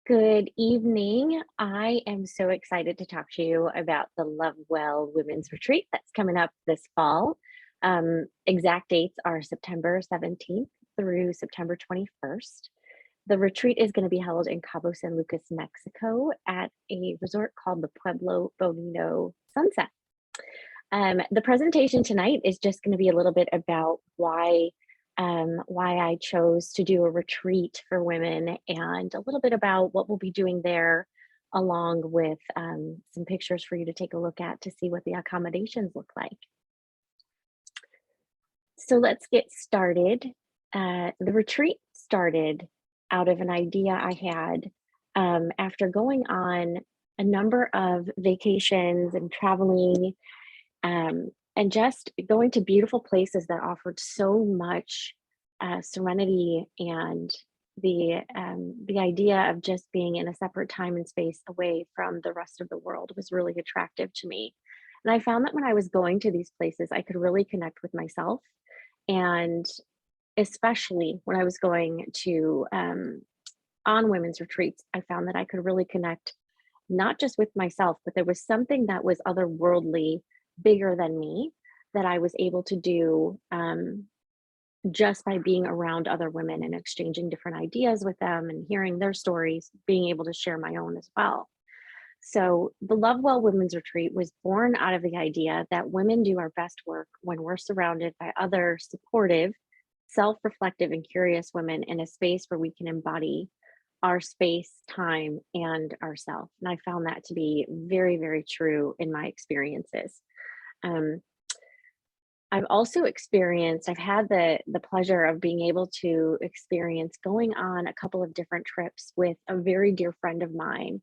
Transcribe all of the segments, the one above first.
Good evening. I am so excited to talk to you about the Love Well Women's Retreat that's coming up this fall. Exact dates are September 17th through September 21st. The retreat is going to be held in Cabo San Lucas, Mexico, at a resort called the Pueblo Bonito Sunset. The presentation tonight is just going to be a little bit about why I chose to do a retreat for women and a little bit about what we'll be doing there, along with some pictures for you to take a look at to see what the accommodations look like. So let's get started. The retreat started out of an idea I had after going on a number of vacations and traveling, and just going to beautiful places that offered so much serenity, and the idea of just being in a separate time and space away from the rest of the world was really attractive to me. And I found that when I was going to these places, I could really connect with myself, and especially when I was going to on women's retreats, I found that I could really connect not just with myself, but there was something that was otherworldly, bigger than me, that I was able to do just by being around other women and exchanging different ideas with them and hearing their stories, being able to share my own as well. So, the Love Well Women's Retreat was born out of the idea that women do our best work when we're surrounded by other supportive, self reflective, and curious women in a space where we can embody our space, time, and ourself. And I found that to be very, very true in my experiences. Um, I've had the pleasure of being able to experience going on a couple of different trips with a very dear friend of mine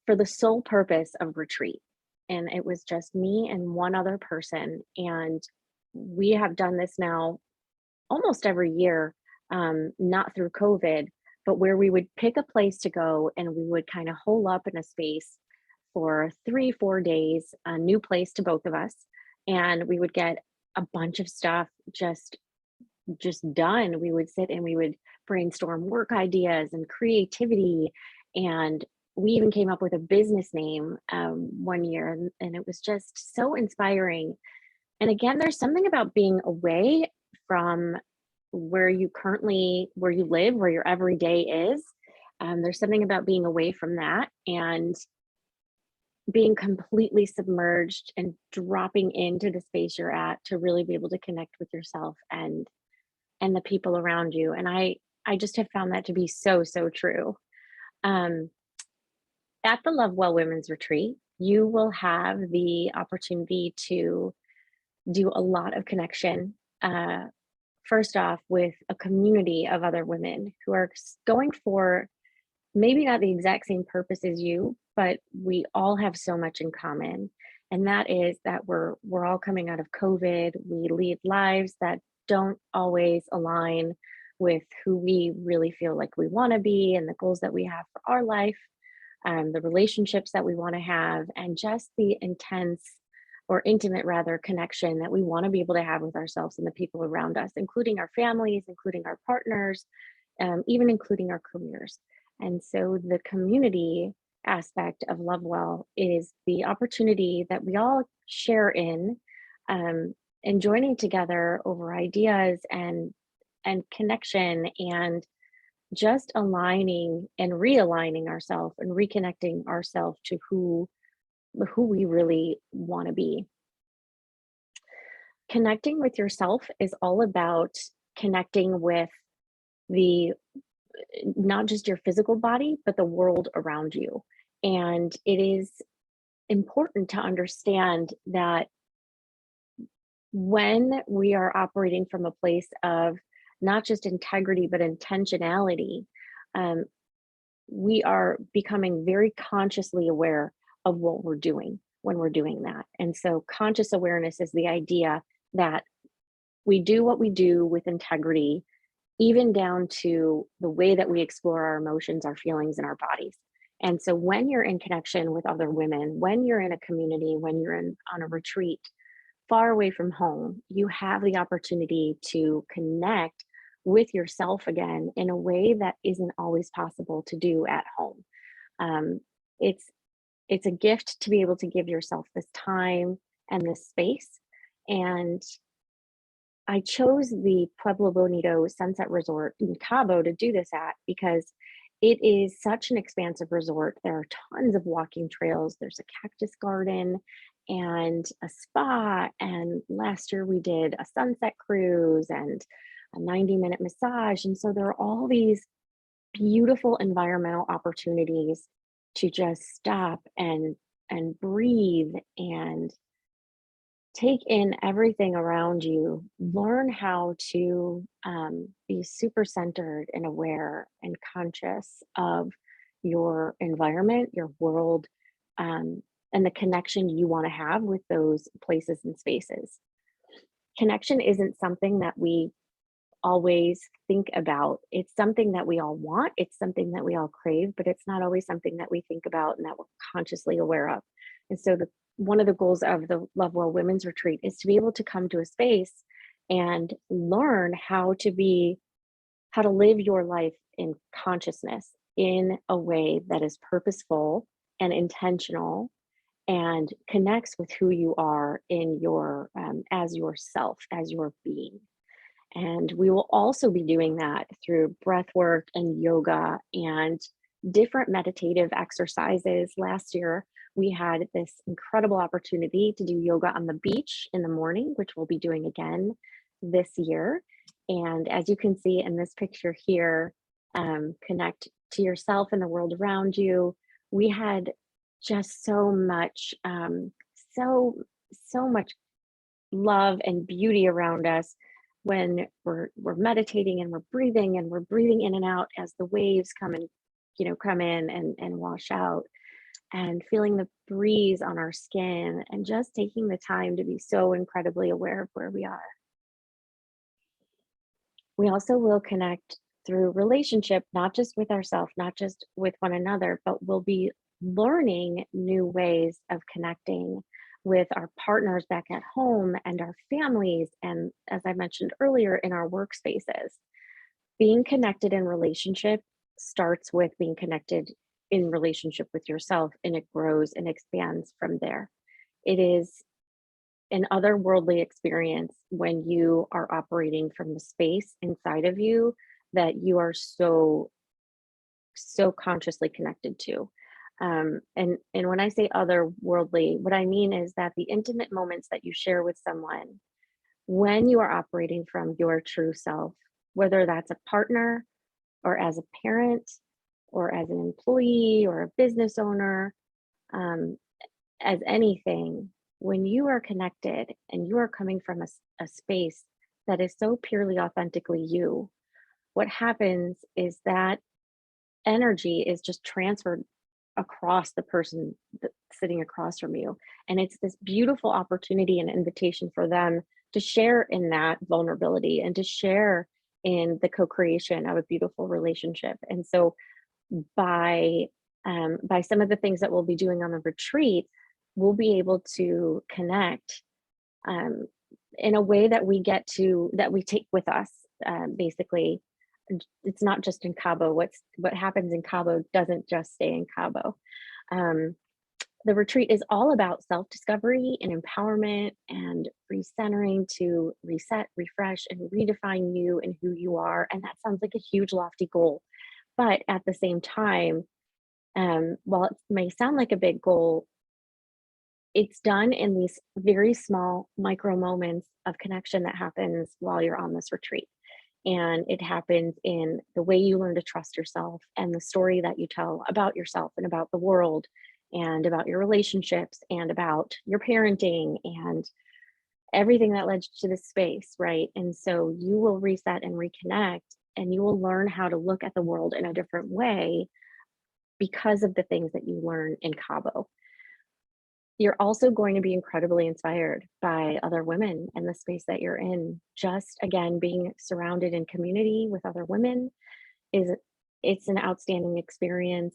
for the sole purpose of retreat. And it was just me and one other person. And we have done this now almost every year, not through COVID, but where we would pick a place to go and we would kind of hole up in a space for 3, 4 days, a new place to both of us. And we would get a bunch of stuff just done. We would sit and we would brainstorm work ideas and creativity. And we even came up with a business name one year, and it was just so inspiring. And again, there's something about being away from where you live, where your everyday is. There's something about being away from that and being completely submerged and dropping into the space you're at to really be able to connect with yourself and the people around you. And I just have found that to be so true. Um, at the Love Well Women's Retreat, you will have the opportunity to do a lot of connection. First off, with a community of other women who are going for maybe not the exact same purpose as you, but we all have so much in common. And that is that we're all coming out of COVID. We lead lives that don't always align with who we really feel like we want to be and the goals that we have for our life, the relationships that we want to have, and just the intense or intimate rather connection that we want to be able to have with ourselves and the people around us, including our families, including our partners, even including our careers. And so the community aspect of Love Well is the opportunity that we all share in, and joining together over ideas and connection, and just aligning and realigning ourselves and reconnecting ourselves to who we really want to be. Connecting with yourself is all about connecting with the not just your physical body, but the world around you. And it is important to understand that when we are operating from a place of not just integrity, but intentionality, um, we are becoming very consciously aware of what we're doing when we're doing that. And so, conscious awareness is the idea that we do what we do with integrity, even down to the way that we explore our emotions, our feelings, and our bodies. And so, when you're in connection with other women, when you're in a community, when you're on a retreat far away from home, you have the opportunity to connect with yourself again in a way that isn't always possible to do at home. Um, it's it's a gift to be able to give yourself this time and this space. And I chose the Pueblo Bonito Sunset Resort in Cabo to do this at because it is such an expansive resort. There are tons of walking trails. There's a cactus garden and a spa. And last year we did a sunset cruise and a 90-minute massage. And so there are all these beautiful environmental opportunities to just stop and breathe and take in everything around you, learn how to be super centered and aware and conscious of your environment, your world, and the connection you want to have with those places and spaces. Connection isn't something that we always think about. It's something that we all want, it's something that we all crave, but it's not always something that we think about and that we're consciously aware of. And so the one of the goals of the Love Well Women's Retreat is to be able to come to a space and learn how to live your life in consciousness in a way that is purposeful and intentional and connects with who you are in your as yourself, as your being. And we will also be doing that through breath work and yoga and different meditative exercises. Last year, we had this incredible opportunity to do yoga on the beach in the morning, which we'll be doing again this year. And as you can see in this picture here, connect to yourself and the world around you. We had just so much love and beauty around us when we're meditating and we're breathing in and out as the waves come in and wash out, and feeling the breeze on our skin and just taking the time to be so incredibly aware of where we are. We also will connect through relationship, not just with ourselves, not just with one another, but we'll be learning new ways of connecting with our partners back at home and our families. And as I mentioned earlier, in our workspaces. Being connected in relationship starts with being connected in relationship with yourself, and it grows and expands from there. It is an otherworldly experience when you are operating from the space inside of you that you are so consciously connected to. And when I say otherworldly, what I mean is that the intimate moments that you share with someone when you are operating from your true self, whether that's a partner or as a parent or as an employee or a business owner, um, as anything, when you are connected and you are coming from a space that is so purely authentically you, what happens is that energy is just transferred across the person that's sitting across from you. And it's this beautiful opportunity and invitation for them to share in that vulnerability and to share in the co-creation of a beautiful relationship. And so by some of the things that we'll be doing on the retreat, we'll be able to connect um, in a way that we take with us. Basically, it's not just in Cabo. What happens in Cabo doesn't just stay in Cabo. Um, the retreat is all about self-discovery and empowerment and recentering to reset, refresh, and redefine you and who you are. And that sounds like a huge, lofty goal. But at the same time, while it may sound like a big goal, it's done in these very small micro moments of connection that happens while you're on this retreat. And it happens in the way you learn to trust yourself and the story that you tell about yourself and about the world and about your relationships and about your parenting and everything that led to this space, right? And so you will reset and reconnect, and you will learn how to look at the world in a different way because of the things that you learn in Cabo. You're also going to be incredibly inspired by other women in the space that you're in. Just again, being surrounded in community with other women is it's an outstanding experience.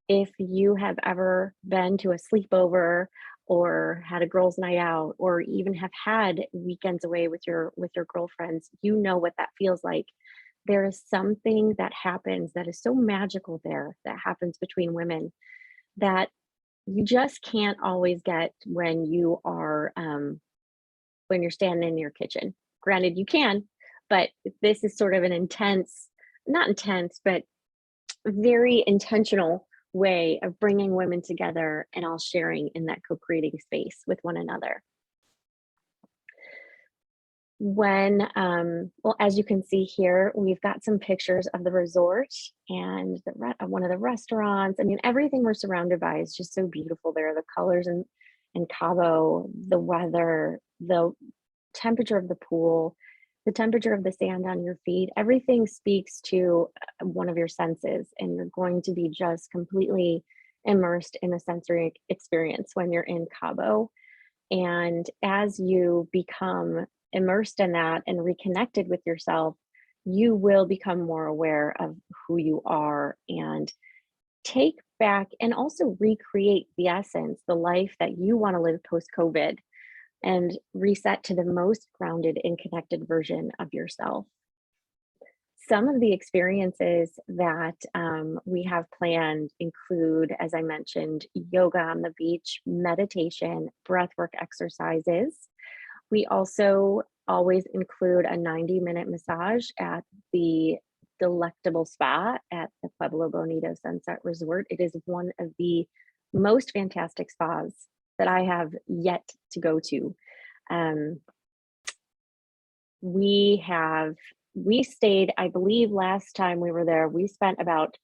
If you have ever been to a sleepover or had a girls' night out, or even have had weekends away with your girlfriends, you know what that feels like. there is something that happens that is so magical there that happens between women that you just can't always get when you're standing in your kitchen. Granted, you can, but this is sort of an intense, not intense, but very intentional way of bringing women together and all sharing in that co-creating space with one another. Well, as you can see here, we've got some pictures of the resort and one of the restaurants. I mean, everything we're surrounded by is just so beautiful there. The colors in Cabo, the weather, the temperature of the pool, the temperature of the sand on your feet, everything speaks to one of your senses, and you're going to be just completely immersed in a sensory experience when you're in Cabo. And as you become immersed in that and reconnected with yourself, you will become more aware of who you are and take back and also recreate the essence, the life that you want to live post COVID, and reset to the most grounded and connected version of yourself. Some of the experiences that we have planned include, as I mentioned, yoga on the beach, meditation, breathwork exercises. We also always include a 90-minute massage at the delectable spa at the Pueblo Bonito Sunset Resort. It is one of the most fantastic spas that I have yet to go to. We stayed, I believe last time we were there, we spent about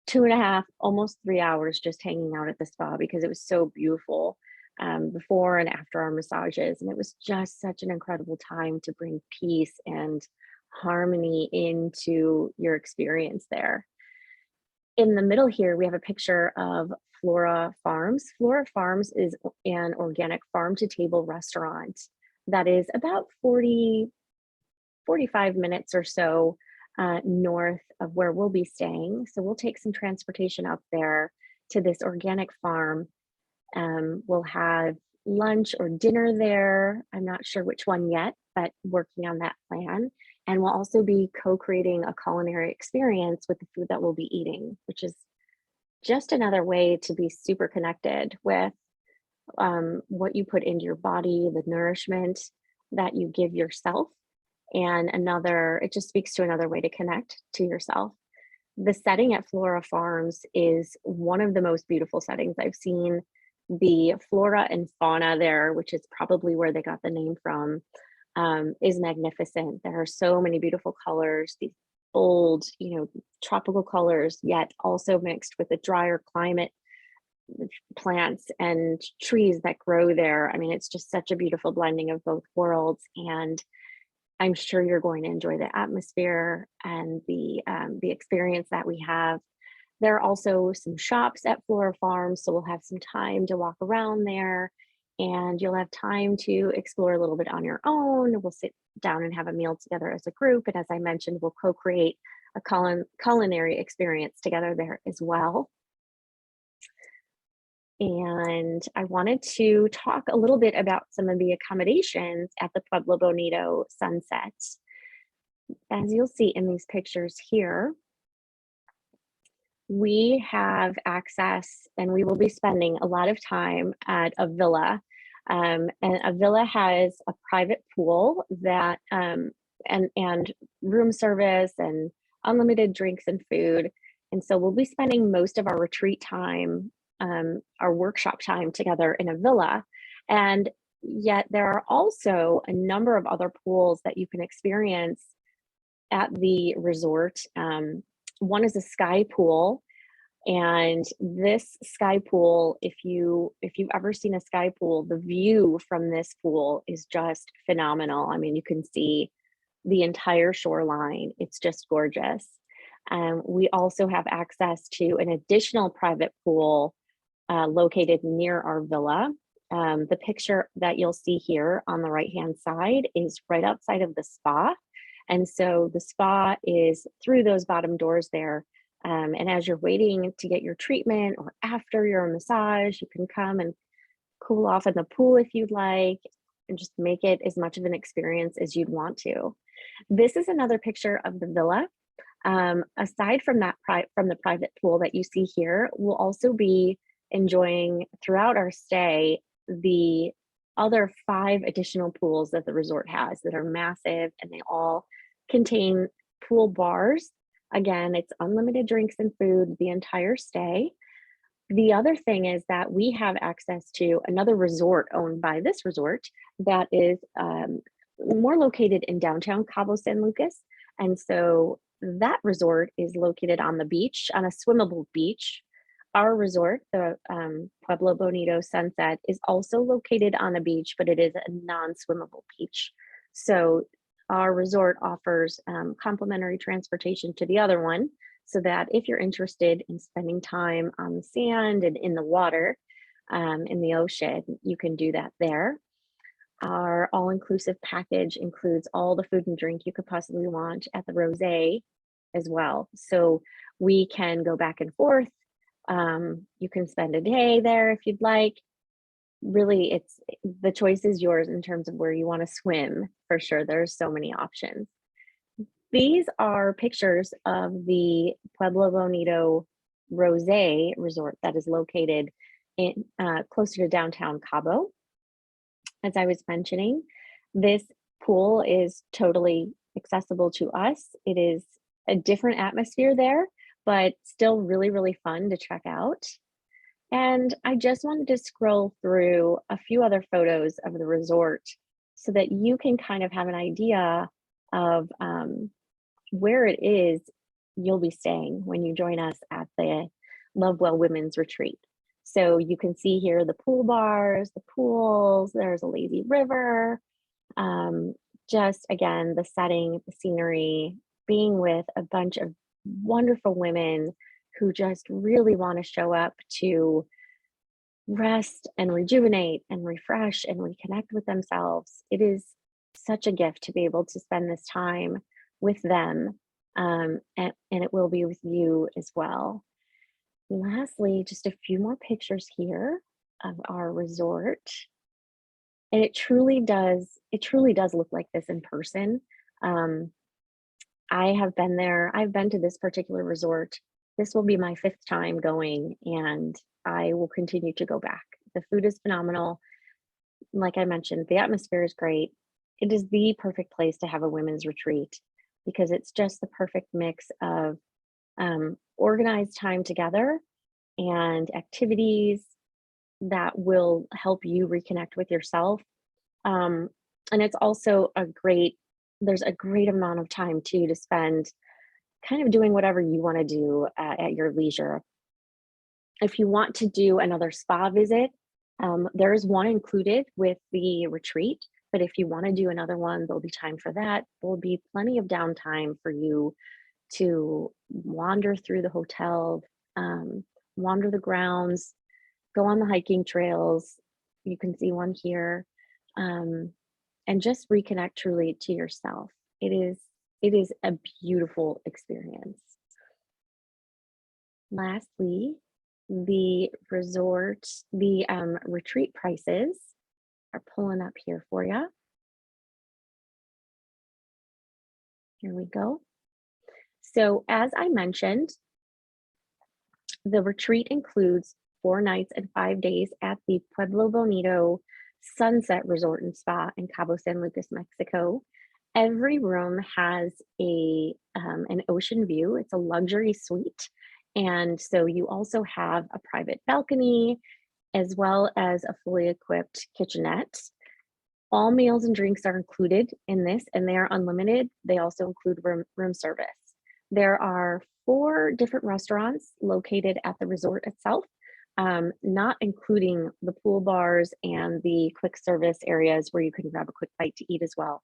2.5, almost 3 hours just hanging out at the spa because it was so beautiful before and after our massages. And it was just such an incredible time to bring peace and harmony into your experience there. In the middle here, we have a picture of Flora Farms. Flora Farms is an organic farm to table restaurant that is about 45 minutes or so north of where we'll be staying. So we'll take some transportation up there to this organic farm. We'll have lunch or dinner there. I'm not sure which one yet, but working on that plan. And we'll also be co-creating a culinary experience with the food that we'll be eating, which is just another way to be super connected with what you put into your body, the nourishment that you give yourself, and it just speaks to another way to connect to yourself. The setting at Flora Farms is one of the most beautiful settings I've seen. The flora and fauna there, which is probably where they got the name from, is magnificent. There are so many beautiful colors, these bold, tropical colors, yet also mixed with the drier climate, plants and trees that grow there. I mean, it's just such a beautiful blending of both worlds, and I'm sure you're going to enjoy the atmosphere and the experience that we have. There are also some shops at Flora Farms, so we'll have some time to walk around there, and you'll have time to explore a little bit on your own. We'll sit down and have a meal together as a group, and as I mentioned, we'll co-create a culinary experience together there as well. And I wanted to talk a little bit about some of the accommodations at the Pueblo Bonito Sunset. As you'll see in these pictures here, we have access, and we will be spending a lot of time at a villa. And a villa has a private pool that and room service and unlimited drinks and food. And so we'll be spending most of our retreat time, our workshop time together in a villa. And yet there are also a number of other pools that you can experience at the resort. One is a sky pool, and this sky pool, if you've ever seen a sky pool, the view from this pool is just phenomenal. I mean, you can see the entire shoreline. It's just gorgeous. We also have access to an additional private pool located near our villa. The picture that you'll see here on the right-hand side is right outside of the spa. And so the spa is through those bottom doors there. And as you're waiting to get your treatment or after your massage, you can come and cool off in the pool if you'd like, and just make it as much of an experience as you'd want to. This is another picture of the villa. Aside from that, from the private pool that you see here, we'll also be enjoying throughout our stay the other 5 additional pools that the resort has that are massive, and they all contain pool bars. Again, it's unlimited drinks and food the entire stay. The other thing is that we have access to another resort owned by this resort that is more located in downtown Cabo San Lucas. And so that resort is located on the beach, on a swimmable beach. Our resort, the Pueblo Bonito Sunset, is also located on a beach, but it is a non-swimmable beach. So our resort offers complimentary transportation to the other one, so that if you're interested in spending time on the sand and in the water, in the ocean, you can do that there. Our all-inclusive package includes all the food and drink you could possibly want at the Rosé as well. So we can go back and forth. You can spend a day there if you'd like. Really, it's the choice is yours in terms of where you want to swim. For sure, there's so many options. These are pictures of the Pueblo Bonito Rosé Resort that is located in closer to downtown Cabo. As I was mentioning, this pool is totally accessible to us. It is a different atmosphere there, but still really, really fun to check out. And I just wanted to scroll through a few other photos of the resort so that you can kind of have an idea of where it is you'll be staying when you join us at the Lovewell Women's Retreat. So you can see here the pool bars, the pools, there's a lazy river. Just again, the setting, the scenery, being with a bunch of wonderful women who just really want to show up to rest and rejuvenate and refresh and reconnect with themselves. It is such a gift to be able to spend this time with them, and it will be with you as well. Lastly, just a few more pictures here of our resort. And it truly does look like this in person. I have been there. I've been to this particular resort. This will be my 5th time going, and I will continue to go back. The food is phenomenal. Like I mentioned, the atmosphere is great. It is the perfect place to have a women's retreat because it's just the perfect mix of organized time together and activities that will help you reconnect with yourself. And it's also there's a great amount of time too to spend kind of doing whatever you want to do at your leisure. If you want to do another spa visit, there is one included with the retreat, but if you want to do another one, there'll be time for that. There'll be plenty of downtime for you to wander through the hotel, wander the grounds, go on the hiking trails. You can see one here, and just reconnect truly to yourself. It is a beautiful experience. Lastly, the retreat prices are pulling up here for you. Here we go. So as I mentioned, the retreat includes 4 nights and 5 days at the Pueblo Bonito Sunset Resort and Spa in Cabo San Lucas, Mexico. Every room has an ocean view. It's a luxury suite. And so you also have a private balcony as well as a fully equipped kitchenette. All meals and drinks are included in this, and they are unlimited. They also include room service. There are 4 different restaurants located at the resort itself, not including the pool bars and the quick service areas where you can grab a quick bite to eat as well.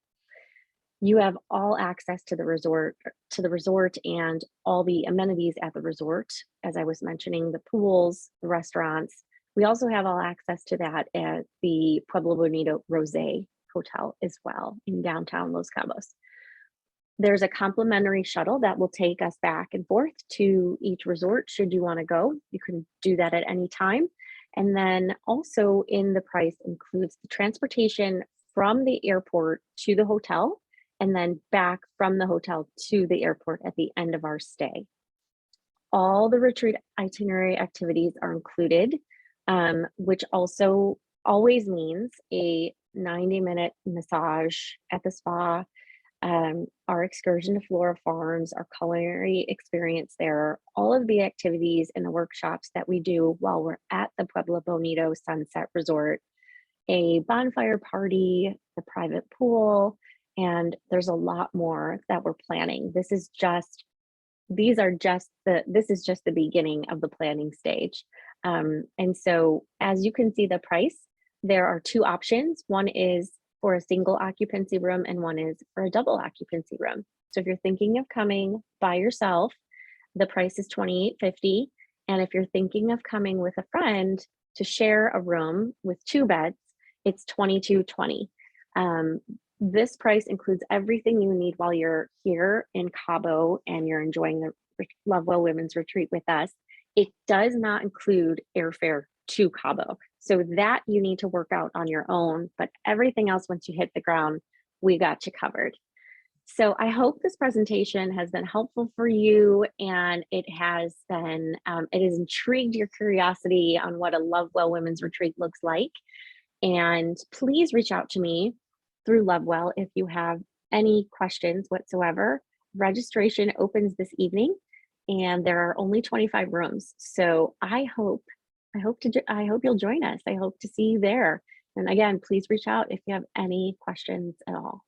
You have all access to the resort and all the amenities at the resort, as I was mentioning, the pools, the restaurants. We also have all access to that at the Pueblo Bonito Rosé Hotel as well in downtown Los Cabos. There's a complimentary shuttle that will take us back and forth to each resort should you want to go. You can do that at any time. And then also in the price includes the transportation from the airport to the hotel and then back from the hotel to the airport at the end of our stay. All the retreat itinerary activities are included, which also always means a 90-minute massage at the spa, our excursion to Flora Farms, our culinary experience there, all of the activities and the workshops that we do while we're at the Pueblo Bonito Sunset Resort, a bonfire party, the private pool, and there's a lot more that we're planning. This is just the beginning of the planning stage. And so as you can see the price, there are two options. One is for a single occupancy room and one is for a double occupancy room. So if you're thinking of coming by yourself, the price is $28.50. And if you're thinking of coming with a friend to share a room with 2 beds, it's $22.20. This price includes everything you need while you're here in Cabo and you're enjoying the Lovewell Women's Retreat with us. It does not include airfare to Cabo. So that you need to work out on your own, but everything else, once you hit the ground, we got you covered. So I hope this presentation has been helpful for you, and it has intrigued your curiosity on what a Lovewell Women's Retreat looks like. And please reach out to me through Lovewell if you have any questions whatsoever. Registration opens this evening, and there are only 25 rooms. So I hope you'll join us. I hope to see you there. And again, please reach out if you have any questions at all.